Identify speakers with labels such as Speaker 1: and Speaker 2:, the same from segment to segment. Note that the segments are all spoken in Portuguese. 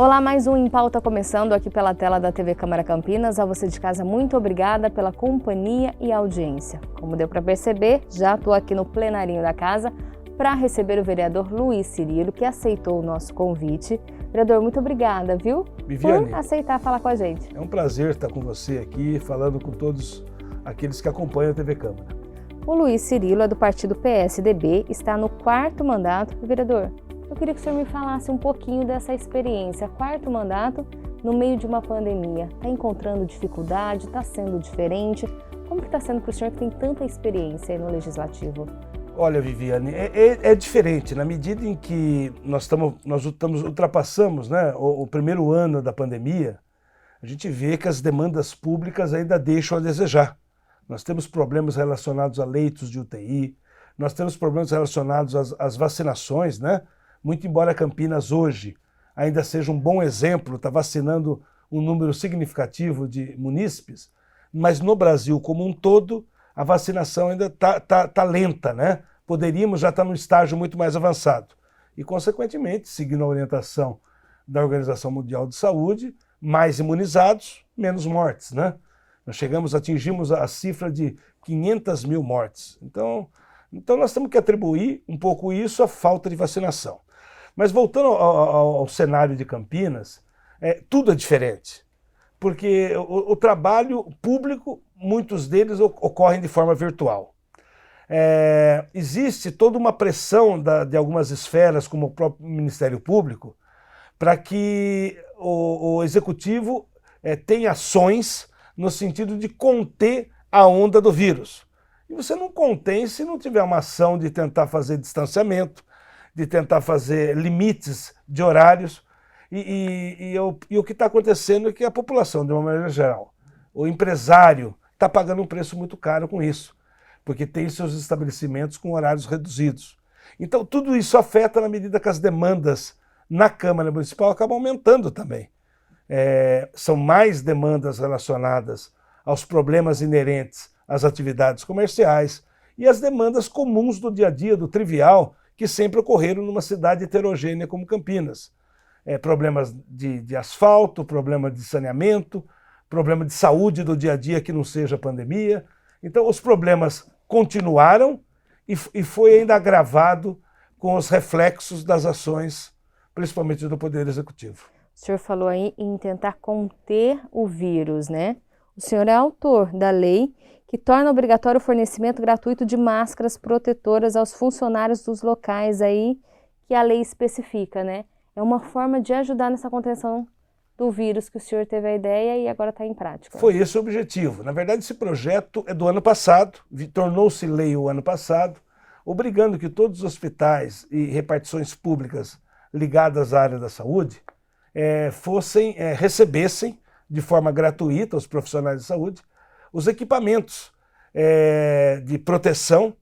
Speaker 1: Olá, mais um Em Pauta começando aqui pela tela da TV Câmara Campinas. A você de casa, muito obrigada pela companhia e audiência. Como deu para perceber, já estou aqui no plenarinho da casa para receber o vereador Luiz Cirilo, que aceitou o nosso convite. Vereador, muito obrigada, viu?
Speaker 2: Viviane,
Speaker 1: por aceitar falar com a gente.
Speaker 2: É um prazer estar com você aqui, falando com todos aqueles que acompanham a TV Câmara.
Speaker 1: O Luiz Cirilo é do partido PSDB, está no 4º mandato. Vereador, eu queria que o senhor me falasse um pouquinho dessa experiência. 4º mandato, no meio de uma pandemia. Está encontrando dificuldade? Está sendo diferente? Como que está sendo para o senhor que tem tanta experiência aí no Legislativo?
Speaker 2: Olha, Viviane, é diferente. Na medida em que nós ultrapassamos, né, o primeiro ano da pandemia, a gente vê que as demandas públicas ainda deixam a desejar. Nós temos problemas relacionados a leitos de UTI, nós temos problemas relacionados às vacinações, né? Muito embora Campinas hoje ainda seja um bom exemplo, está vacinando um número significativo de munícipes, mas no Brasil como um todo, a vacinação ainda está lenta, né? Poderíamos já estar num estágio muito mais avançado. E, consequentemente, seguindo a orientação da Organização Mundial de Saúde, mais imunizados, menos mortes, né? Nós atingimos a cifra de 500 mil mortes. Então nós temos que atribuir um pouco isso à falta de vacinação. Mas voltando ao cenário de Campinas, tudo é diferente. Porque o trabalho público, muitos deles ocorrem de forma virtual. Existe toda uma pressão de algumas esferas, como o próprio Ministério Público, para que o Executivo tenha ações no sentido de conter a onda do vírus. E você não contém se não tiver uma ação de tentar fazer distanciamento, de tentar fazer limites de horários. E o que está acontecendo é que a população, de uma maneira geral, o empresário está pagando um preço muito caro com isso, porque tem seus estabelecimentos com horários reduzidos. Então tudo isso afeta na medida que as demandas na Câmara Municipal acabam aumentando também. São mais demandas relacionadas aos problemas inerentes às atividades comerciais e às demandas comuns do dia a dia, do trivial, que sempre ocorreram numa cidade heterogênea como Campinas. Problemas de asfalto, problema de saneamento, problema de saúde do dia a dia que não seja pandemia. Então os problemas continuaram e foi ainda agravado com os reflexos das ações, principalmente do Poder Executivo.
Speaker 1: O senhor falou aí em tentar conter o vírus, né? O senhor é autor da lei que torna obrigatório o fornecimento gratuito de máscaras protetoras aos funcionários dos locais aí que a lei especifica, né? É uma forma de ajudar nessa contenção do vírus que o senhor teve a ideia e agora está em prática.
Speaker 2: Foi esse o objetivo. Na verdade, esse projeto é do ano passado, tornou-se lei o ano passado, obrigando que todos os hospitais e repartições públicas ligadas à área da saúde recebessem de forma gratuita aos profissionais de saúde os equipamentos de proteção,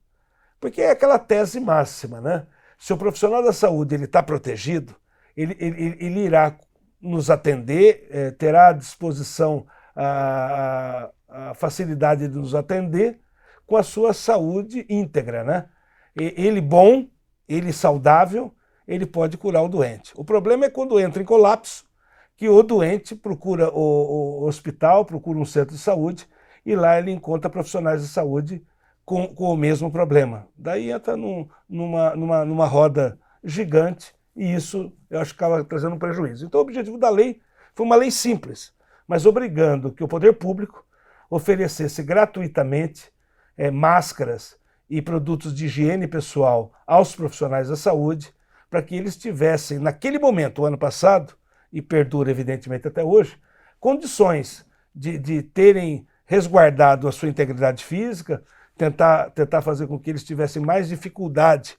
Speaker 2: porque é aquela tese máxima, né? Se o profissional da saúde está protegido, ele irá nos atender, terá à disposição a facilidade de nos atender com a sua saúde íntegra, né? Ele bom, ele saudável, ele pode curar o doente. O problema é quando entra em colapso, que o doente procura o hospital, procura um centro de saúde, e lá ele encontra profissionais de saúde com o mesmo problema. Daí entra numa roda gigante, e isso eu acho que acaba trazendo um prejuízo. Então o objetivo da lei foi uma lei simples, mas obrigando que o poder público oferecesse gratuitamente máscaras e produtos de higiene pessoal aos profissionais da saúde, para que eles tivessem, naquele momento, o ano passado, e perdura evidentemente até hoje, condições de terem resguardado a sua integridade física, tentar fazer com que eles tivessem mais dificuldade,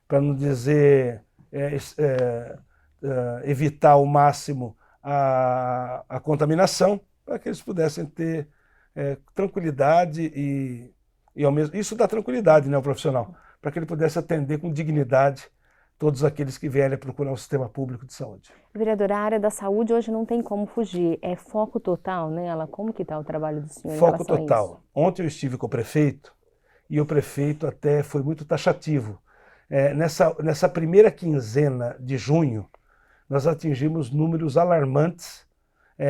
Speaker 2: para não dizer evitar ao máximo a contaminação, para que eles pudessem ter tranquilidade e ao mesmo isso dá tranquilidade, né, ao profissional, para que ele pudesse atender com dignidade todos aqueles que vierem procurar o sistema público de saúde.
Speaker 1: Vereadora, a área da saúde hoje não tem como fugir, é foco total nela. Como que está o trabalho do senhor em relação a isso?
Speaker 2: Foco total. Ontem eu estive com o prefeito e o prefeito até foi muito taxativo. Nessa primeira quinzena de junho, nós atingimos números alarmantes,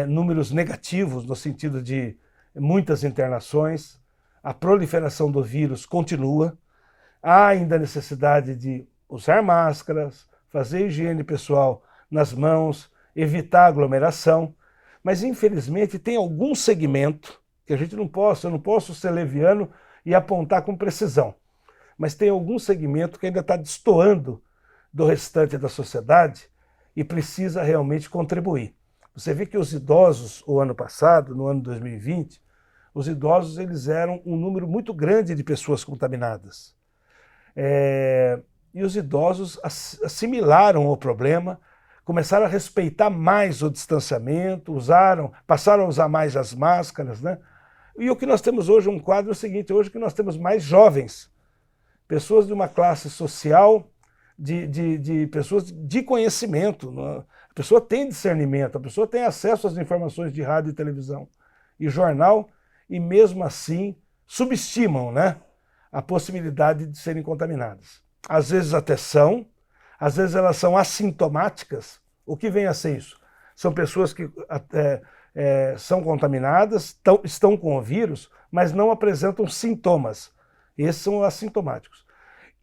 Speaker 2: números negativos no sentido de muitas internações, a proliferação do vírus continua, há ainda necessidade de usar máscaras, fazer higiene pessoal nas mãos, evitar aglomeração, mas infelizmente tem algum segmento que a gente eu não posso ser leviano e apontar com precisão, mas tem algum segmento que ainda está destoando do restante da sociedade e precisa realmente contribuir. Você vê que os idosos, o ano passado, no ano 2020, os idosos eles eram um número muito grande de pessoas contaminadas. E os idosos assimilaram o problema, começaram a respeitar mais o distanciamento, passaram a usar mais as máscaras, né? E o que nós temos hoje, um quadro é o seguinte, hoje que nós temos mais jovens, pessoas de uma classe social, de pessoas de conhecimento, a pessoa tem discernimento, a pessoa tem acesso às informações de rádio e televisão e jornal, e mesmo assim subestimam, né, a possibilidade de serem contaminadas. Às vezes até são, às vezes elas são assintomáticas. O que vem a ser isso? São pessoas que são contaminadas, estão com o vírus, mas não apresentam sintomas. Esses são assintomáticos.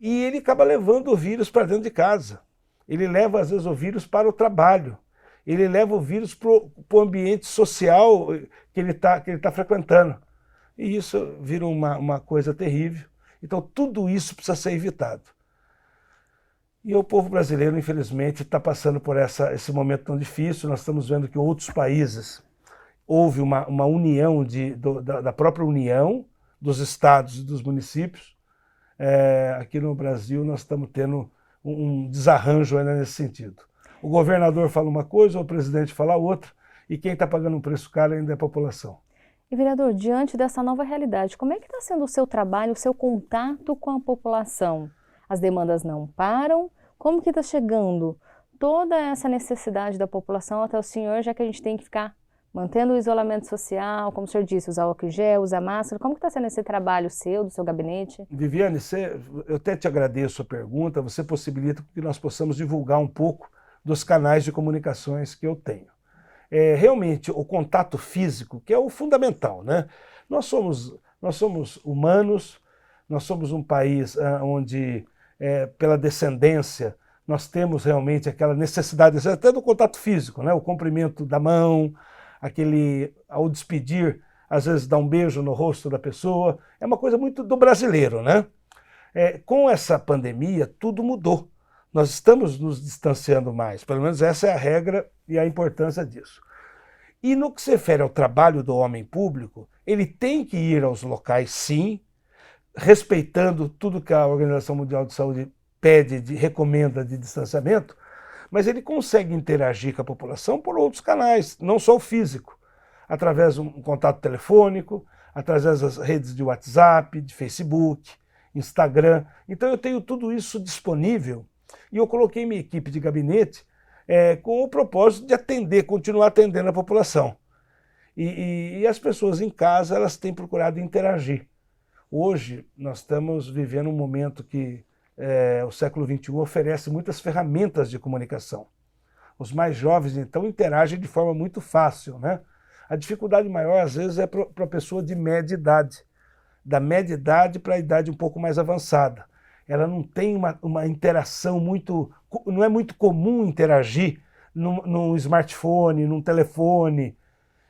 Speaker 2: E ele acaba levando o vírus para dentro de casa. Ele leva, às vezes, o vírus para o trabalho. Ele leva o vírus para o ambiente social que ele tá frequentando. E isso vira uma coisa terrível. Então, tudo isso precisa ser evitado. E o povo brasileiro, infelizmente, está passando por esse momento tão difícil. Nós estamos vendo que outros países houve uma união da própria União, dos estados e dos municípios. Aqui no Brasil nós estamos tendo um desarranjo ainda nesse sentido. O governador fala uma coisa, o presidente fala outra, e quem está pagando um preço caro ainda é a população.
Speaker 1: E, vereador, diante dessa nova realidade, como é que está sendo o seu trabalho, o seu contato com a população? As demandas não param? Como que está chegando toda essa necessidade da população até o senhor, já que a gente tem que ficar mantendo o isolamento social, como o senhor disse, usar álcool em gel, usar máscara? Como que está sendo esse trabalho seu, do seu gabinete?
Speaker 2: Viviane, eu até te agradeço a pergunta, você possibilita que nós possamos divulgar um pouco dos canais de comunicações que eu tenho. Realmente, o contato físico, que é o fundamental, né? Nós somos humanos, nós somos um país onde, pela descendência, nós temos realmente aquela necessidade, até do contato físico, né? O comprimento da mão, ao despedir, às vezes dá um beijo no rosto da pessoa, é uma coisa muito do brasileiro, né? Com essa pandemia, tudo mudou. Nós estamos nos distanciando mais, pelo menos essa é a regra e a importância disso. E no que se refere ao trabalho do homem público, ele tem que ir aos locais, sim, respeitando tudo que a Organização Mundial de Saúde pede, recomenda de distanciamento, mas ele consegue interagir com a população por outros canais, não só o físico, através de um contato telefônico, através das redes de WhatsApp, de Facebook, Instagram. Então eu tenho tudo isso disponível e eu coloquei minha equipe de gabinete com o propósito de continuar atendendo a população. E as pessoas em casa, elas têm procurado interagir. Hoje nós estamos vivendo um momento que o século XXI oferece muitas ferramentas de comunicação. Os mais jovens, então, interagem de forma muito fácil, né? A dificuldade maior, às vezes, é para a pessoa de média idade. Da média idade para a idade um pouco mais avançada. Ela não tem uma interação não é muito comum interagir num smartphone, num telefone.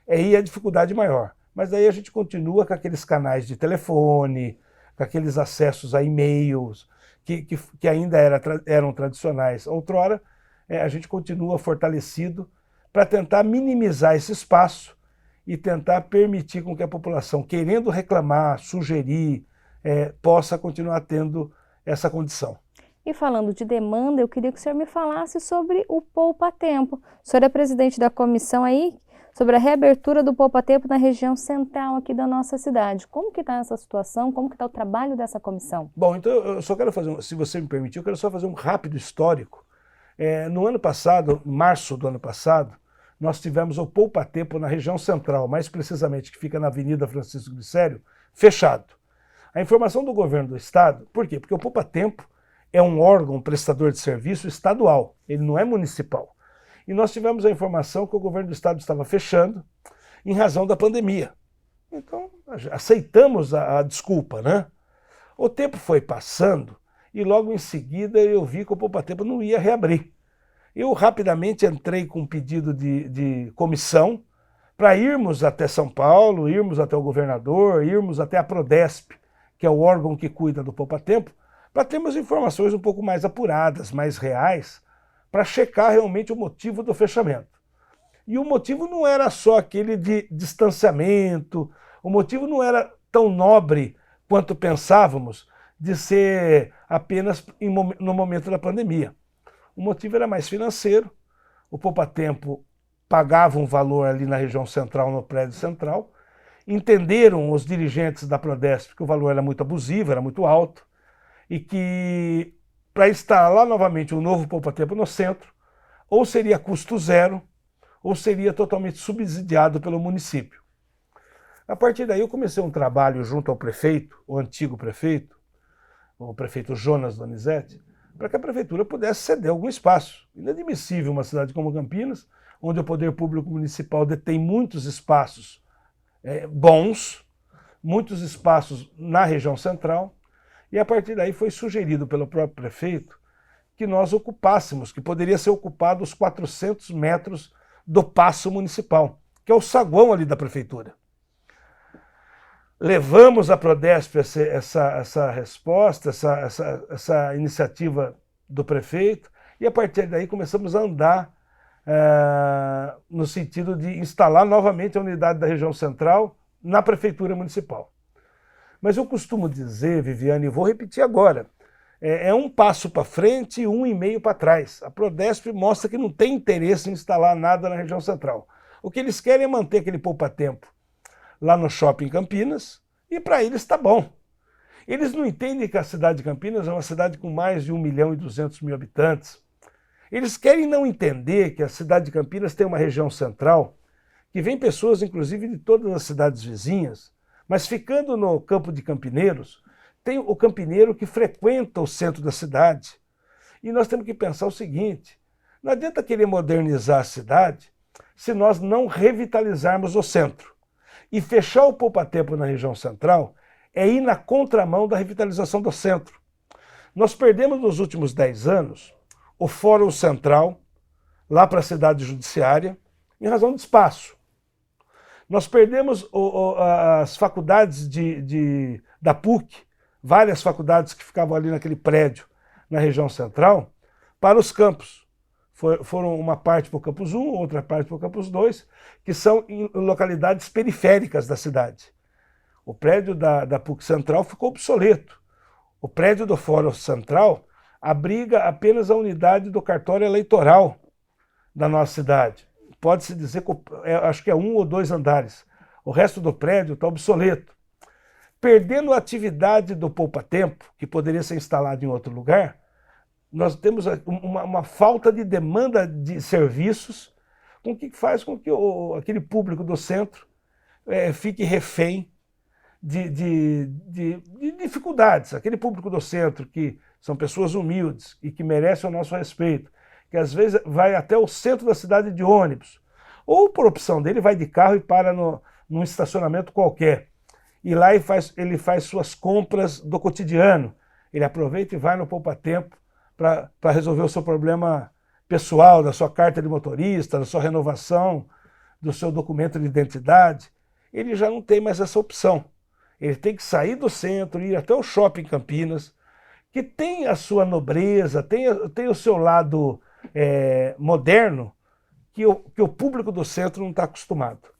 Speaker 2: Aí é a dificuldade maior. Mas daí a gente continua com aqueles canais de telefone, com aqueles acessos a e-mails, que ainda eram tradicionais. Outrora, a gente continua fortalecido para tentar minimizar esse espaço e tentar permitir com que a população, querendo reclamar, sugerir, possa continuar tendo essa condição.
Speaker 1: E falando de demanda, eu queria que o senhor me falasse sobre o Poupa Tempo. O senhor é presidente da comissão aí sobre a reabertura do Poupa Tempo na região central aqui da nossa cidade. Como que está essa situação? Como que está o trabalho dessa comissão?
Speaker 2: Bom, então eu só quero fazer, se você me permitir, eu quero só fazer um rápido histórico. No ano passado, março do ano passado, nós tivemos o Poupa Tempo na região central, mais precisamente que fica na Avenida Francisco Glicério, fechado. A informação do governo do estado, por quê? Porque o Poupa Tempo é um órgão prestador de serviço estadual, ele não é municipal. e nós tivemos a informação que o governo do estado estava fechando em razão da pandemia. Então, aceitamos a desculpa, né? O tempo foi passando e logo em seguida eu vi que o Poupatempo não ia reabrir. Eu rapidamente entrei com um pedido de comissão para irmos até São Paulo, irmos até o governador, irmos até a Prodesp, que é o órgão que cuida do Poupatempo, para termos informações um pouco mais apuradas, mais reais, para checar realmente o motivo do fechamento. E o motivo não era só aquele de distanciamento, o motivo não era tão nobre quanto pensávamos de ser apenas no momento da pandemia. O motivo era mais financeiro, o Poupatempo pagava um valor ali na região central, no prédio central, entenderam os dirigentes da Prodesp que o valor era muito abusivo, era muito alto, e que para instalar novamente um novo Poupatempo no centro, ou seria custo zero, ou seria totalmente subsidiado pelo município. A partir daí eu comecei um trabalho junto ao prefeito, o antigo prefeito, o prefeito Jonas Donizete, para que a prefeitura pudesse ceder algum espaço. Inadmissível uma cidade como Campinas, onde o poder público municipal detém muitos espaços bons, muitos espaços na região central, e a partir daí foi sugerido pelo próprio prefeito que nós ocupássemos, que poderia ser ocupado os 400 metros do Paço Municipal, que é o saguão ali da prefeitura. Levamos à Prodesp essa resposta, essa iniciativa do prefeito, e a partir daí começamos a andar no sentido de instalar novamente a unidade da região central na prefeitura municipal. Mas eu costumo dizer, Viviane, e vou repetir agora, é um passo para frente e 1,5 para trás. A Prodesp mostra que não tem interesse em instalar nada na região central. O que eles querem é manter aquele poupa-tempo lá no Shopping Campinas, e para eles está bom. Eles não entendem que a cidade de Campinas é uma cidade com mais de 1.200.000 habitantes. Eles querem não entender que a cidade de Campinas tem uma região central, que vem pessoas, inclusive, de todas as cidades vizinhas, mas ficando no Campo de Campineiros, tem o campineiro que frequenta o centro da cidade. E nós temos que pensar o seguinte, não adianta querer modernizar a cidade se nós não revitalizarmos o centro. E fechar o poupa-tempo na região central é ir na contramão da revitalização do centro. Nós perdemos nos últimos 10 anos o Fórum Central, lá para a cidade judiciária, em razão de espaço. Nós perdemos as faculdades da PUC, várias faculdades que ficavam ali naquele prédio, na região central, para os campos. Foram uma parte para o Campus 1, outra parte para o Campus 2, que são em localidades periféricas da cidade. O prédio da PUC Central ficou obsoleto. O prédio do Fórum Central abriga apenas a unidade do cartório eleitoral da nossa cidade. Pode-se dizer que acho que é 1 ou 2 andares. O resto do prédio está obsoleto. Perdendo a atividade do poupa-tempo, que poderia ser instalado em outro lugar, nós temos uma falta de demanda de serviços, com que faz com que aquele público do centro fique refém de dificuldades. Aquele público do centro, que são pessoas humildes e que merecem o nosso respeito, que às vezes vai até o centro da cidade de ônibus, ou por opção dele vai de carro e para num estacionamento qualquer. E lá ele faz suas compras do cotidiano. Ele aproveita e vai no poupa-tempo para resolver o seu problema pessoal, da sua carta de motorista, da sua renovação, do seu documento de identidade. Ele já não tem mais essa opção. Ele tem que sair do centro, ir até o Shopping Campinas, que tem a sua nobreza, tem o seu lado moderno, que o público do centro não está acostumado.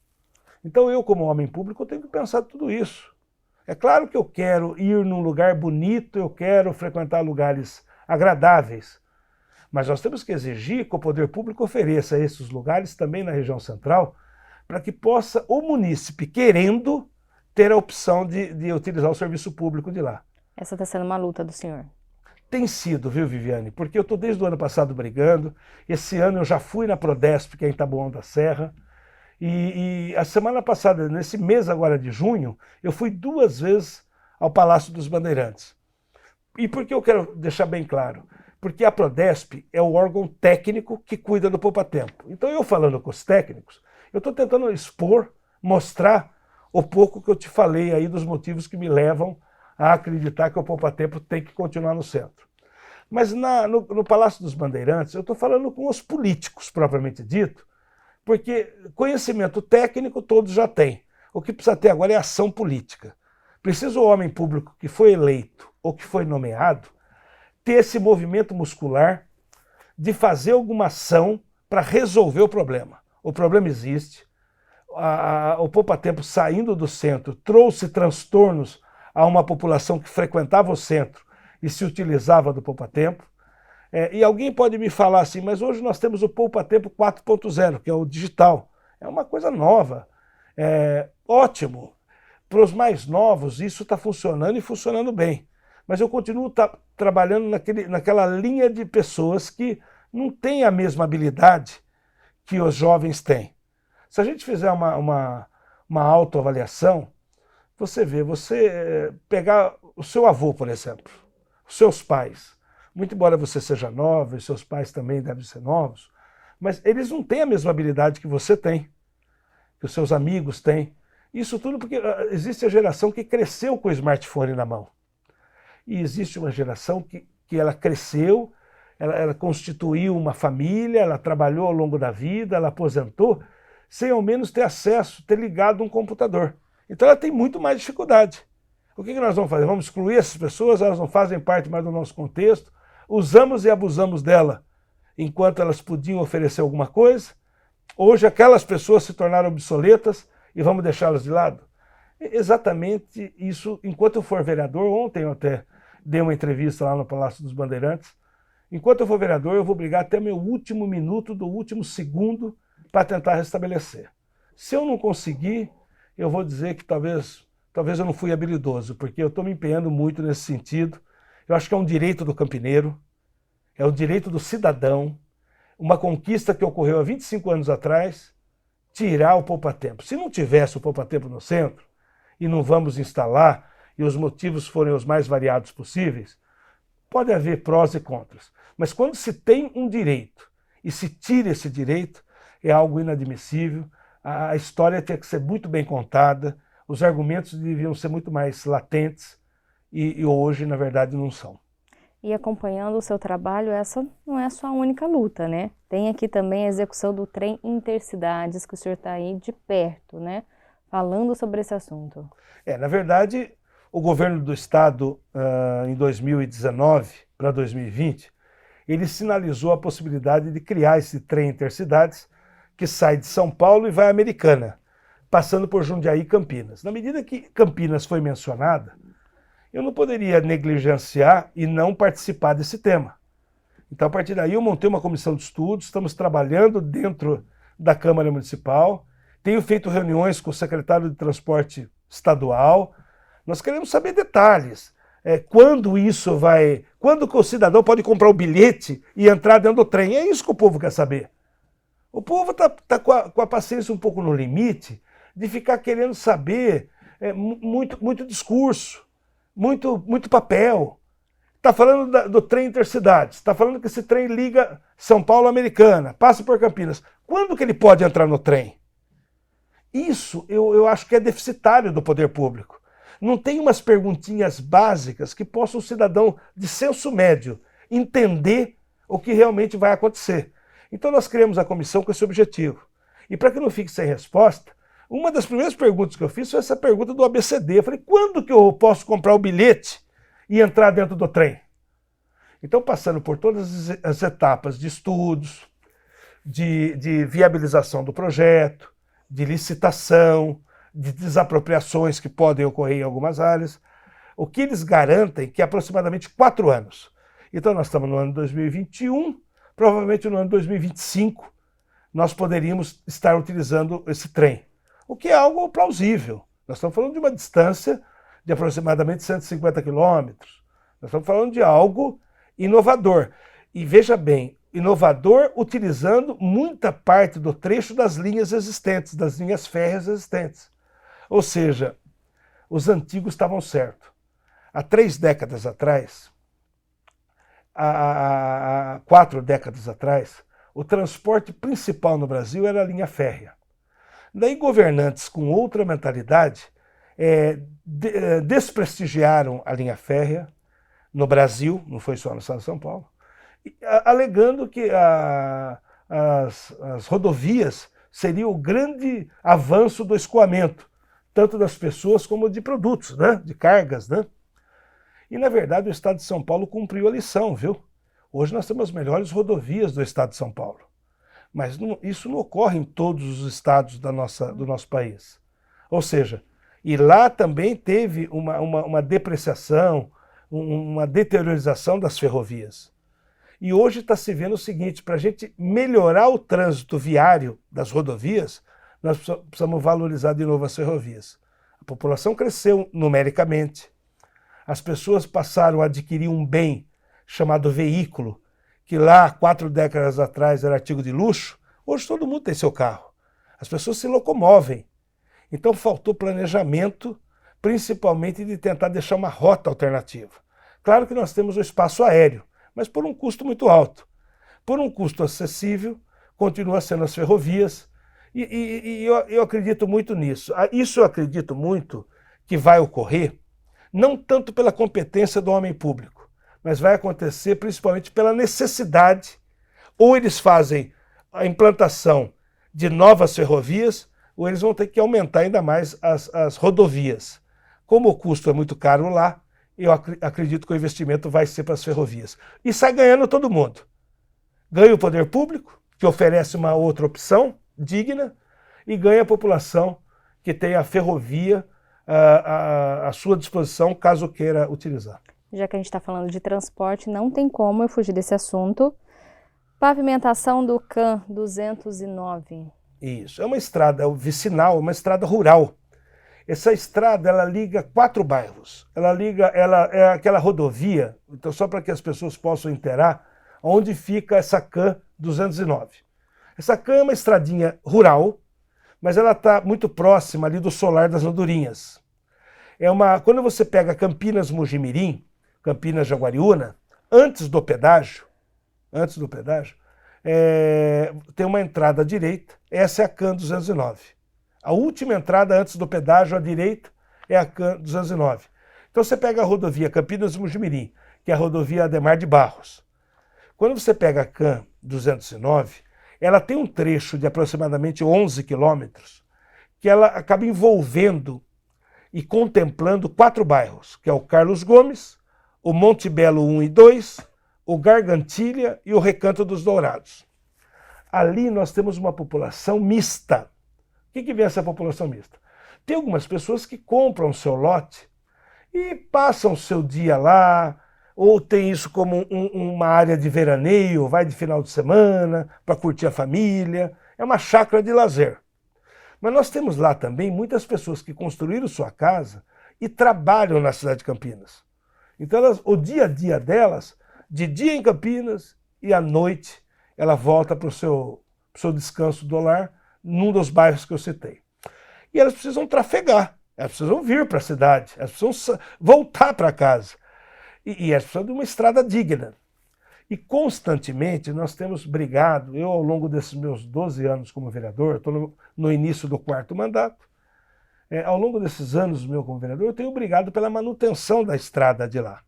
Speaker 2: Então eu, como homem público, eu tenho que pensar tudo isso. É claro que eu quero ir num lugar bonito, eu quero frequentar lugares agradáveis, mas nós temos que exigir que o poder público ofereça esses lugares também na região central, para que possa o munícipe, querendo, ter a opção de utilizar o serviço público de lá.
Speaker 1: Essa está sendo uma luta do senhor.
Speaker 2: Tem sido, viu, Viviane? Porque eu estou desde o ano passado brigando. Esse ano eu já fui na Prodesp, que é em Taboão da Serra. E a semana passada, nesse mês agora de junho, eu fui 2 vezes ao Palácio dos Bandeirantes. E por que eu quero deixar bem claro? porque a Prodesp é o órgão técnico que cuida do poupa-tempo. Então eu falando com os técnicos, eu estou tentando expor, mostrar o pouco que eu te falei aí dos motivos que me levam a acreditar que o poupa-tempo tem que continuar no centro. Mas no Palácio dos Bandeirantes eu estou falando com os políticos, propriamente dito, porque conhecimento técnico todos já têm. O que precisa ter agora é ação política. Precisa o homem público que foi eleito ou que foi nomeado ter esse movimento muscular de fazer alguma ação para resolver o problema. O problema existe. O poupa-tempo saindo do centro trouxe transtornos a uma população que frequentava o centro e se utilizava do poupa-tempo. E alguém pode me falar assim, mas hoje nós temos o poupa-tempo 4.0, que é o digital. É uma coisa nova. Ótimo. Para os mais novos, isso está funcionando e funcionando bem. Mas eu continuo trabalhando naquela linha de pessoas que não têm a mesma habilidade que os jovens têm. Se a gente fizer uma autoavaliação, você pegar o seu avô, por exemplo, os seus pais, muito embora você seja nova e seus pais também devem ser novos, mas eles não têm a mesma habilidade que você tem, que os seus amigos têm. Isso tudo porque existe a geração que cresceu com o smartphone na mão. E existe uma geração que ela cresceu, ela constituiu uma família, ela trabalhou ao longo da vida, ela aposentou, sem ao menos ter acesso, ter ligado um computador. Então ela tem muito mais dificuldade. O que nós vamos fazer? Vamos excluir essas pessoas, elas não fazem parte mais do nosso contexto, usamos e abusamos dela enquanto elas podiam oferecer alguma coisa. Hoje aquelas pessoas se tornaram obsoletas e vamos deixá-las de lado? Exatamente isso. Enquanto eu for vereador, ontem eu até dei uma entrevista lá no Palácio dos Bandeirantes, enquanto eu for vereador eu vou brigar até o meu último minuto, do último segundo, para tentar restabelecer. Se eu não conseguir, eu vou dizer que talvez eu não fui habilidoso, porque eu estou me empenhando muito nesse sentido. Eu acho que é um direito do campineiro, é o direito do cidadão, uma conquista que ocorreu há 25 anos atrás, tirar o poupa-tempo. Se não tivesse o poupa-tempo no centro, e não vamos instalar, e os motivos forem os mais variados possíveis, pode haver prós e contras. Mas quando se tem um direito e se tira esse direito, é algo inadmissível. A história tinha que ser muito bem contada, os argumentos deviam ser muito mais latentes e hoje, na verdade, não são.
Speaker 1: E acompanhando o seu trabalho, essa não é a sua única luta, né? Tem aqui também a execução do trem Intercidades, que o senhor está aí de perto, né? Falando sobre esse assunto.
Speaker 2: Na verdade, o governo do estado, em 2019 para 2020, ele sinalizou a possibilidade de criar esse trem Intercidades que sai de São Paulo e vai a Americana, passando por Jundiaí e Campinas. Na medida que Campinas foi mencionada, eu não poderia negligenciar e não participar desse tema. Então, a partir daí, eu montei uma comissão de estudos, estamos trabalhando dentro da Câmara Municipal, tenho feito reuniões com o secretário de Transporte Estadual. Nós queremos saber detalhes. Quando que o cidadão pode comprar o bilhete e entrar dentro do trem? É isso que o povo quer saber. O povo está com a paciência um pouco no limite de ficar querendo saber muito discurso, muito papel. Está falando do trem Intercidades, está falando que esse trem liga São Paulo à Americana, passa por Campinas. Quando que ele pode entrar no trem? Isso eu acho que é deficitário do poder público. Não tem umas perguntinhas básicas que possa o cidadão de senso médio entender o que realmente vai acontecer. Então nós criamos a comissão com esse objetivo. E para que não fique sem resposta, uma das primeiras perguntas que eu fiz foi essa pergunta do ABCD. Eu falei, quando que eu posso comprar o bilhete e entrar dentro do trem? Então, passando por todas as etapas de estudos, de viabilização do projeto, de licitação, de desapropriações que podem ocorrer em algumas áreas, o que eles garantem que é aproximadamente 4 anos. Então, nós estamos no ano 2021, provavelmente no ano 2025, nós poderíamos estar utilizando esse trem, o que é algo plausível. Nós estamos falando de uma distância de aproximadamente 150 quilômetros. Nós estamos falando de algo inovador. E veja bem, inovador utilizando muita parte do trecho das linhas existentes, das linhas férreas existentes. Ou seja, os antigos estavam certos. Há 3 décadas atrás, há 4 décadas atrás, o transporte principal no Brasil era a linha férrea. Daí governantes com outra mentalidade desprestigiaram a linha férrea no Brasil, não foi só no estado de São Paulo, alegando que as rodovias seriam o grande avanço do escoamento, tanto das pessoas como de produtos, né? De cargas, né? E, na verdade, o estado de São Paulo cumpriu a lição, viu? Hoje nós temos as melhores rodovias do estado de São Paulo. Mas isso não ocorre em todos os estados do nosso país. Ou seja, e lá também teve uma depreciação, uma deteriorização das ferrovias. E hoje está se vendo o seguinte, para a gente melhorar o trânsito viário das rodovias, nós precisamos valorizar de novo as ferrovias. A população cresceu numericamente, as pessoas passaram a adquirir um bem chamado veículo, que lá 4 décadas atrás era artigo de luxo, hoje todo mundo tem seu carro. As pessoas se locomovem. Então faltou planejamento, principalmente de tentar deixar uma rota alternativa. Claro que nós temos o espaço aéreo, mas por um custo muito alto. Por um custo acessível, continua sendo as ferrovias, e eu acredito muito nisso. Isso eu acredito muito que vai ocorrer, não tanto pela competência do homem público, mas vai acontecer principalmente pela necessidade. Ou eles fazem a implantação de novas ferrovias, ou eles vão ter que aumentar ainda mais as rodovias. Como o custo é muito caro lá, eu acredito que o investimento vai ser para as ferrovias. E sai ganhando todo mundo. Ganha o poder público, que oferece uma outra opção digna, e ganha a população, que tem a ferrovia à sua disposição, caso queira utilizar.
Speaker 1: Já que a gente está falando de transporte, não tem como eu fugir desse assunto. Pavimentação do CAM 209.
Speaker 2: Isso, é uma estrada vicinal, uma estrada rural. Essa estrada, ela liga 4 bairros. Ela é aquela rodovia, então só para que as pessoas possam inteirar, onde fica essa CAM 209. Essa CAM é uma estradinha rural, mas ela está muito próxima ali do Solar das Andorinhas. Quando você pega Campinas-Mojimirim, Campinas-Jaguariúna, antes do pedágio, tem uma entrada à direita, essa é a CAM 209. A última entrada antes do pedágio à direita é a CAM 209. Então você pega a rodovia Campinas-Mojimirim, que é a rodovia Adhemar de Barros. Quando você pega a CAM 209, ela tem um trecho de aproximadamente 11 quilômetros, que ela acaba envolvendo e contemplando 4 bairros, que é o Carlos Gomes, o Monte Belo 1 e 2, o Gargantilha e o Recanto dos Dourados. Ali nós temos uma população mista. O que vem essa população mista? Tem algumas pessoas que compram o seu lote e passam o seu dia lá, ou tem isso como uma área de veraneio, vai de final de semana, para curtir a família. É uma chácara de lazer. Mas nós temos lá também muitas pessoas que construíram sua casa e trabalham na cidade de Campinas. Então o dia a dia delas, de dia em Campinas e à noite, ela volta para o seu descanso do lar, num dos bairros que eu citei. E elas precisam trafegar, elas precisam vir para a cidade, elas precisam voltar para casa. E elas precisam de uma estrada digna. E constantemente nós temos brigado, eu ao longo desses meus 12 anos como vereador, estou no início do 4º mandato, ao longo desses anos meu como vereador, eu tenho brigado pela manutenção da estrada de lá.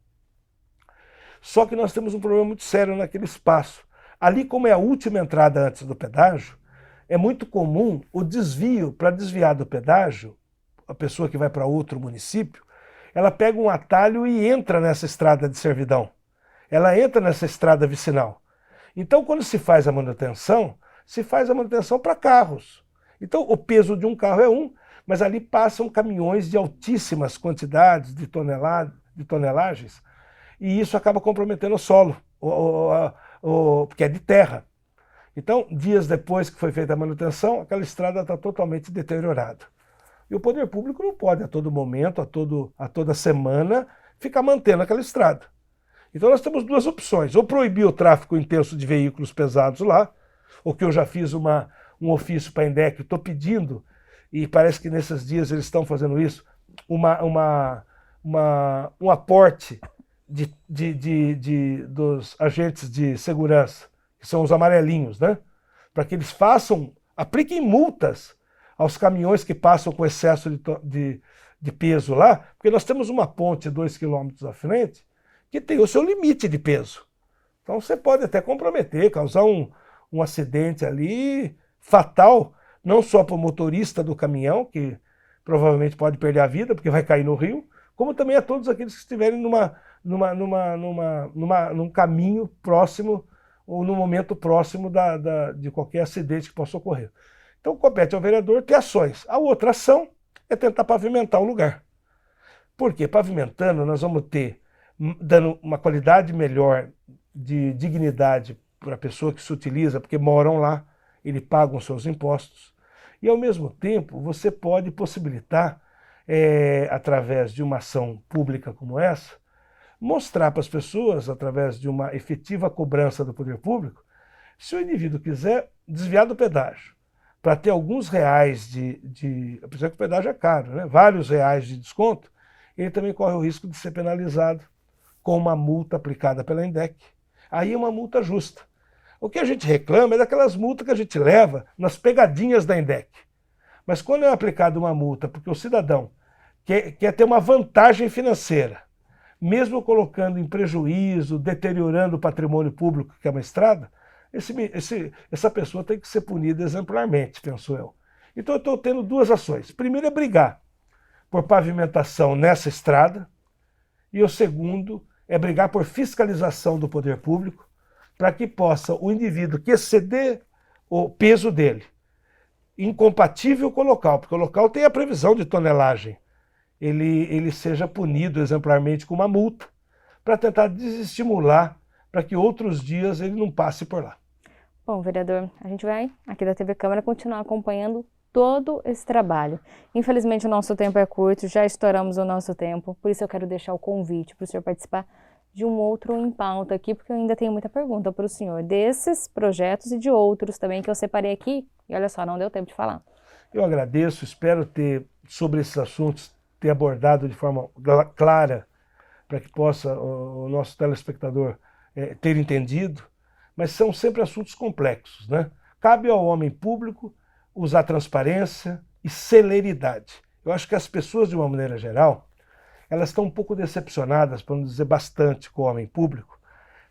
Speaker 2: Só que nós temos um problema muito sério naquele espaço. Ali, como é a última entrada antes do pedágio, é muito comum o desvio. Para desviar do pedágio, a pessoa que vai para outro município, ela pega um atalho e entra nessa estrada de servidão. Ela entra nessa estrada vicinal. Então, quando se faz a manutenção para carros. Então, o peso de um carro é mas ali passam caminhões de altíssimas quantidades de tonelagens, e isso acaba comprometendo o solo, porque é de terra. Então, dias depois que foi feita a manutenção, aquela estrada está totalmente deteriorada. E o poder público não pode, a todo momento, a toda semana, ficar mantendo aquela estrada. Então nós temos 2 opções: ou proibir o tráfego intenso de veículos pesados lá, o que eu já fiz um ofício para a INDEC, estou pedindo, e parece que nesses dias eles estão fazendo isso, um aporte dos agentes de segurança, que são os amarelinhos, né? Para que eles apliquem multas aos caminhões que passam com excesso de peso lá, porque nós temos uma ponte 2 quilômetros à frente que tem o seu limite de peso. Então você pode até comprometer, causar um acidente ali fatal, não só para o motorista do caminhão, que provavelmente pode perder a vida porque vai cair no rio, como também a todos aqueles que estiverem num caminho próximo ou no momento próximo de qualquer acidente que possa ocorrer. Então compete ao vereador ter ações. A outra ação é tentar pavimentar o lugar. Por quê? Pavimentando nós vamos ter, dando uma qualidade melhor de dignidade para a pessoa que se utiliza, porque moram lá, eles pagam seus impostos. E, ao mesmo tempo, você pode possibilitar, através de uma ação pública como essa, mostrar para as pessoas, através de uma efetiva cobrança do poder público, se o indivíduo quiser desviar do pedágio, para ter alguns reais apesar que o pedágio é caro, né? Vários reais de desconto, ele também corre o risco de ser penalizado com uma multa aplicada pela INDEC. Aí é uma multa justa. O que a gente reclama é daquelas multas que a gente leva nas pegadinhas da INDEC. Mas quando é aplicada uma multa porque o cidadão quer ter uma vantagem financeira, mesmo colocando em prejuízo, deteriorando o patrimônio público, que é uma estrada, essa pessoa tem que ser punida exemplarmente, penso eu. Então eu estou tendo duas ações. Primeiro é brigar por pavimentação nessa estrada, e o segundo é brigar por fiscalização do poder público, para que possa o indivíduo que exceder o peso dele, incompatível com o local, porque o local tem a previsão de tonelagem, ele seja punido exemplarmente com uma multa, para tentar desestimular, para que outros dias ele não passe por lá.
Speaker 1: Bom, vereador, a gente vai, aqui da TV Câmara, continuar acompanhando todo esse trabalho. Infelizmente o nosso tempo é curto, já estouramos o nosso tempo, por isso eu quero deixar o convite para o senhor participar de um outro Em Pauta aqui, porque eu ainda tenho muita pergunta para o senhor, desses projetos e de outros também que eu separei aqui, e olha só, não deu tempo de falar.
Speaker 2: Eu agradeço, espero sobre esses assuntos, ter abordado de forma clara, para que possa o nosso telespectador ter entendido, mas são sempre assuntos complexos, né? Cabe ao homem público usar transparência e celeridade. Eu acho que as pessoas, de uma maneira geral, elas estão um pouco decepcionadas, para não dizer bastante, com o homem público,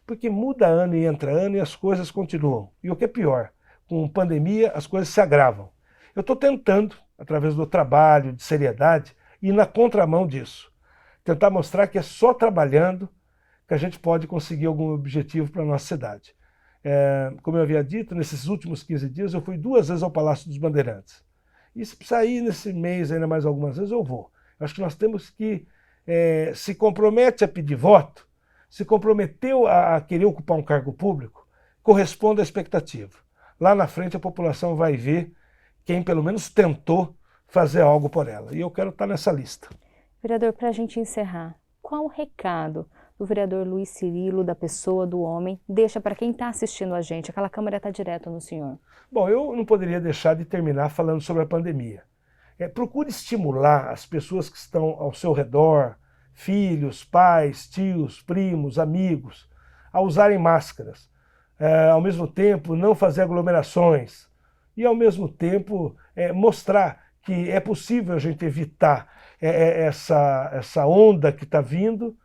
Speaker 2: porque muda ano e entra ano e as coisas continuam. E o que é pior, com pandemia as coisas se agravam. Eu estou tentando, através do trabalho, de seriedade, ir na contramão disso. Tentar mostrar que é só trabalhando que a gente pode conseguir algum objetivo para a nossa cidade. Como eu havia dito, nesses últimos 15 dias eu fui 2 vezes ao Palácio dos Bandeirantes. E se precisar ir nesse mês ainda mais algumas vezes, eu vou. Eu acho que nós temos que se compromete a pedir voto, se comprometeu a querer ocupar um cargo público, corresponde à expectativa. Lá na frente a população vai ver quem pelo menos tentou fazer algo por ela. E eu quero estar nessa lista.
Speaker 1: Vereador, para a gente encerrar, qual o recado do vereador Luiz Cirilo, da pessoa, do homem, deixa para quem está assistindo a gente? Aquela câmera está direto no senhor.
Speaker 2: Bom, eu não poderia deixar de terminar falando sobre a pandemia. Procure estimular as pessoas que estão ao seu redor, filhos, pais, tios, primos, amigos, a usarem máscaras. Ao mesmo tempo, não fazer aglomerações. E, ao mesmo tempo, mostrar que é possível a gente evitar essa onda que está vindo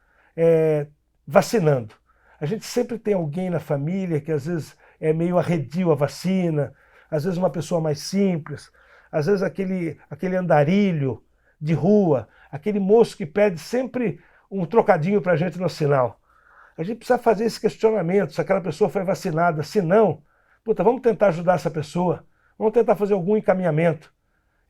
Speaker 2: vacinando. A gente sempre tem alguém na família que, às vezes, é meio arredio à vacina, às vezes uma pessoa mais simples, às vezes aquele andarilho de rua, aquele moço que pede sempre um trocadinho para a gente no sinal. A gente precisa fazer esse questionamento, se aquela pessoa foi vacinada, se não, vamos tentar ajudar essa pessoa, vamos tentar fazer algum encaminhamento.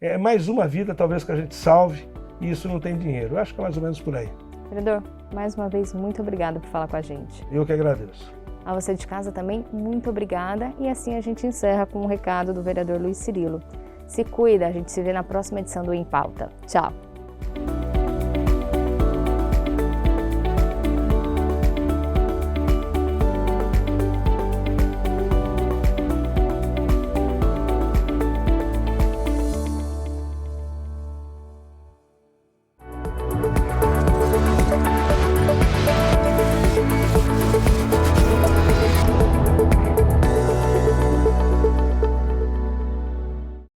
Speaker 2: É mais uma vida talvez que a gente salve e isso não tem dinheiro. Eu acho que é mais ou menos por aí.
Speaker 1: Vereador, mais uma vez, muito obrigada por falar com a gente.
Speaker 2: Eu que agradeço.
Speaker 1: A você de casa também, muito obrigada. E assim a gente encerra com um recado do vereador Luiz Cirilo. Se cuida, a gente se vê na próxima edição do Em Pauta. Tchau!